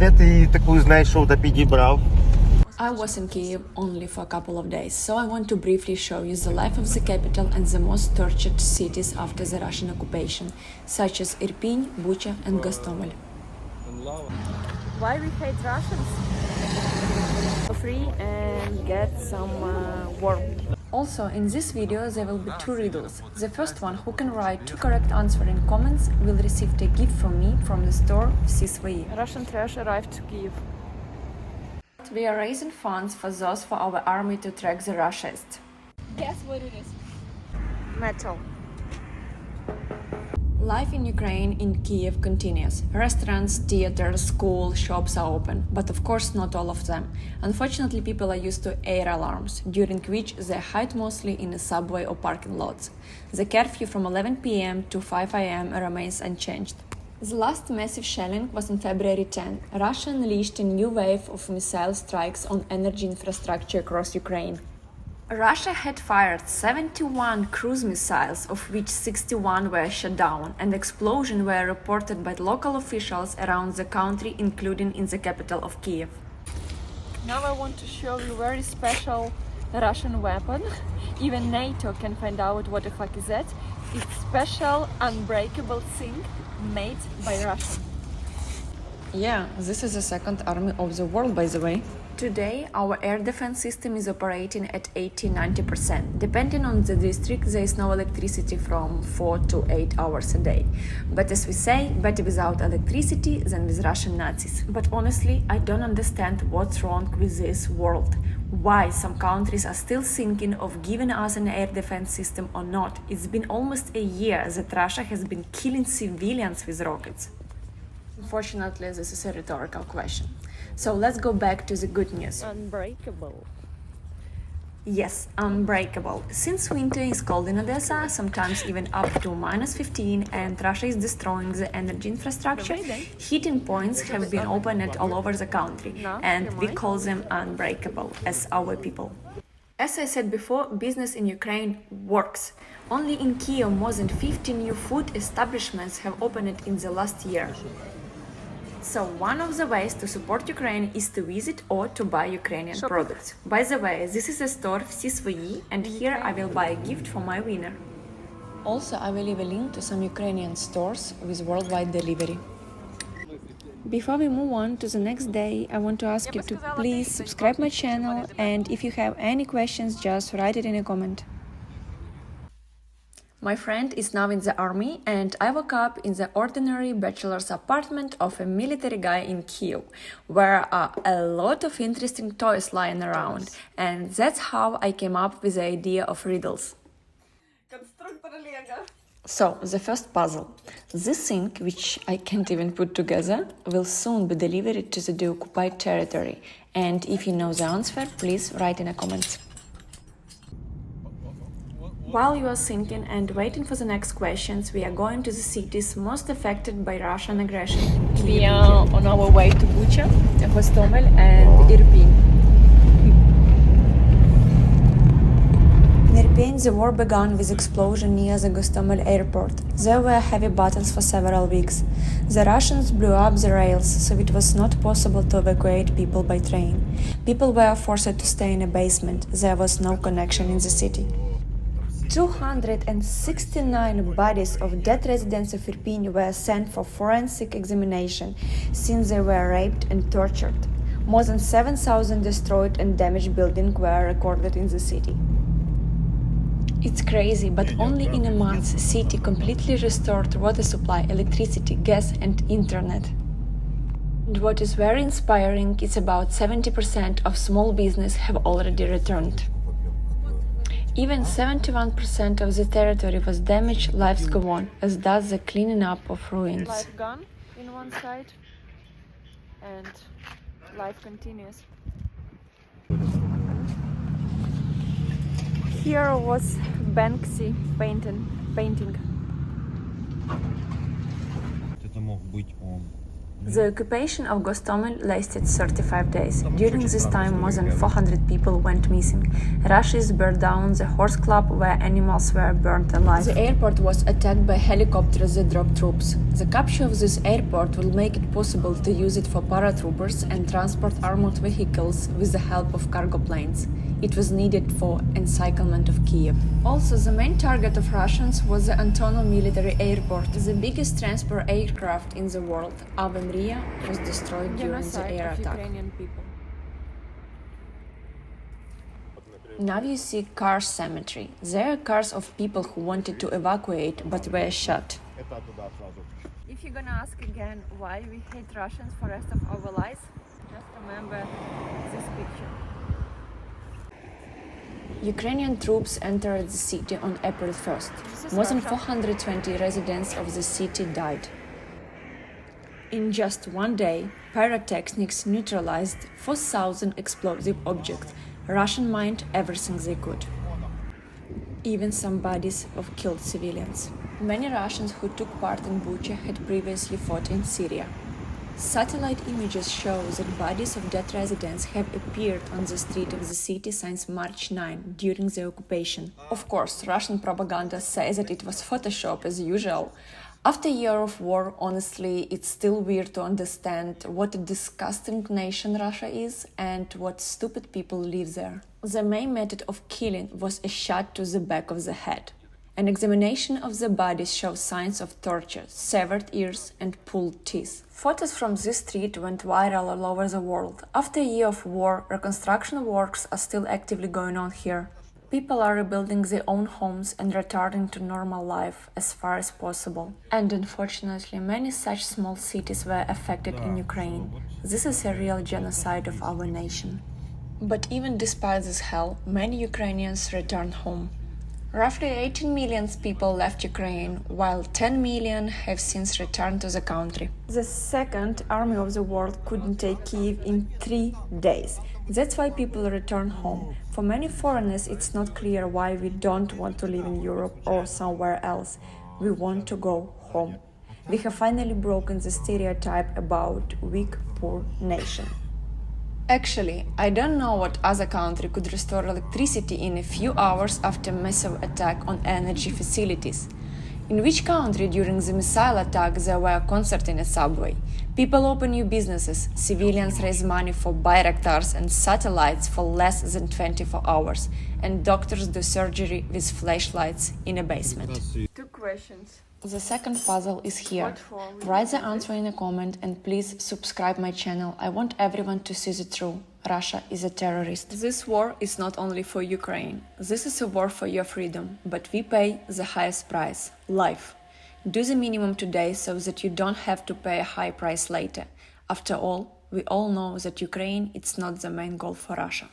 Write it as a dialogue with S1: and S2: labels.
S1: Де ти таку знайшов та підібрав?
S2: I was in Kyiv only for a couple of days, so I want to briefly show you the life of the capital and the most tortured cities after the Russian occupation, such as Irpin, Bucha and Gostomel.
S3: Why we hate Russians? For free and get some warm.
S2: Also, in this video there will be 2 riddles. The first one, who can write 2 correct answers in comments, will receive a gift from me from the store Всі-свої.
S3: Russian trash arrived to Kyiv.
S2: We are raising funds for those for our army to track the Russians.
S3: Guess what it is? Metal.
S2: Life in Ukraine in Kyiv continues. Restaurants, theaters, schools, shops are open, but of course not all of them. Unfortunately, people are used to air alarms, during which they hide mostly in the subway or parking lots. The curfew from 11 p.m. to 5 a.m. remains unchanged. The last massive shelling was on February 10. Russia unleashed a new wave of missile strikes on energy infrastructure across Ukraine. Russia had fired 71 cruise missiles, of which 61 were shot down, and explosions were reported by local officials around the country, including in the capital of Kyiv.
S3: Now I want to show you very special Russian weapon. Even NATO can find out what the fuck is that. It's special unbreakable thing made by Russia.
S2: Yeah, this is the second army of the world, by the way. Today, our air defense system is operating at 80–90%. Depending on the district, there is no electricity from 4 to 8 hours a day. But as we say, better without electricity than with Russian Nazis. But honestly, I don't understand what's wrong with this world. Why some countries are still thinking of giving us an air defense system or not. It's been almost a year that Russia has been killing civilians with rockets. Unfortunately, this is a rhetorical question. So let's go back to the good news.
S3: Unbreakable.
S2: Yes, unbreakable. Since winter is cold in Odessa, sometimes even up to -15, and Russia is destroying the energy infrastructure, heating points have been opened all over the country, and we call them unbreakable as our people. As I said before, business in Ukraine works. Only in Kyiv, more than 50 new food establishments have opened in the last year. So one of the ways to support Ukraine is to visit or to buy Ukrainian products. By the way, this is a store Всі-свої, and here I will buy a gift for my winner. Also, I will leave a link to some Ukrainian stores with worldwide delivery. Before we move on to the next day, I want to ask you to please subscribe my channel, and if you have any questions, just write it in a comment. My friend is now in the army, and I woke up in the ordinary bachelor's apartment of a military guy in Kyiv, where are a lot of interesting toys lying around, and that's how I came up with the idea of riddles. So, the first puzzle. This thing, which I can't even put together, will soon be delivered to the deoccupied territory, and if you know the answer, please write in the comments. While you are thinking and waiting for the next questions, we are going to the cities most affected by Russian aggression.
S3: We are on our way to Bucha, Gostomel and Irpin.
S2: In Irpin, the war began with explosion near the Gostomel airport. There were heavy battles for several weeks. The Russians blew up the rails, so it was not possible to evacuate people by train. People were forced to stay in a basement. There was no connection in the city. 269 bodies of dead residents of Irpin were sent for forensic examination since they were raped and tortured. More than 7,000 destroyed and damaged buildings were recorded in the city. It's crazy, but only in a month, the city completely restored water supply, electricity, gas and internet. And what is very inspiring is about 70% of small business have already returned. Even 71% of the territory was damaged, lives go on, as does the cleaning up of ruins.
S3: Life gone in one side and life continues. Here was Banksy painting.
S1: Это мог быть он.
S2: The occupation of Gostomel lasted 35 days. During this time, more than 400 people went missing. Russians burned down the horse club where animals were burnt alive. The airport was attacked by helicopters that dropped troops. The capture of this airport will make it possible to use it for paratroopers and transport armored vehicles with the help of cargo planes. It was needed for encirclement of Kiev. Also, the main target of Russians was the Antonov military airport. The biggest transport aircraft in the world, Avemria, was destroyed during the air attack.
S3: Ukrainian people.
S2: Now you see car cemetery. There are cars of people who wanted to evacuate but were shot.
S3: If you're gonna ask again why we hate Russians for the rest of our lives, just remember this picture.
S2: Ukrainian troops entered the city on April 1st. More than 420 residents of the city died. In just one day, pyrotechnics neutralized 4,000 explosive objects. Russian mined everything they could. Even some bodies of killed civilians. Many Russians who took part in Bucha had previously fought in Syria. Satellite images show that bodies of dead residents have appeared on the street of the city since March 9 during the occupation. Of course, Russian propaganda says that it was Photoshop as usual. After a year of war, honestly, it's still weird to understand what a disgusting nation Russia is and what stupid people live there. The main method of killing was a shot to the back of the head. An examination of the bodies shows signs of torture, severed ears and pulled teeth. Photos from this street went viral all over the world. After a year of war, reconstruction works are still actively going on here. People are rebuilding their own homes and returning to normal life as far as possible. And unfortunately, many such small cities were affected in Ukraine. This is a real genocide of our nation. But even despite this hell, many Ukrainians returned home. Roughly 18 million people left Ukraine, while 10 million have since returned to the country. The Second Army of the World couldn't take Kiev in 3 days. That's why people return home. For many foreigners, it's not clear why we don't want to live in Europe or somewhere else. We want to go home. We have finally broken the stereotype about weak, poor nation. Actually, I don't know what other country could restore electricity in a few hours after a massive attack on energy facilities. In which country during the missile attack there were a concert in a subway? People open new businesses, civilians raise money for Bayraktars and satellites for less than 24 hours, and doctors do surgery with flashlights in a basement.
S3: 2 questions.
S2: The second puzzle is here.
S3: What for?
S2: Write the answer in a comment and please subscribe my channel. I want everyone to see the truth. Russia is a terrorist. This war is not only for Ukraine. This is a war for your freedom, but we pay the highest price, life. Do the minimum today so that you don't have to pay a high price later. After all, we all know that Ukraine is not the main goal for Russia.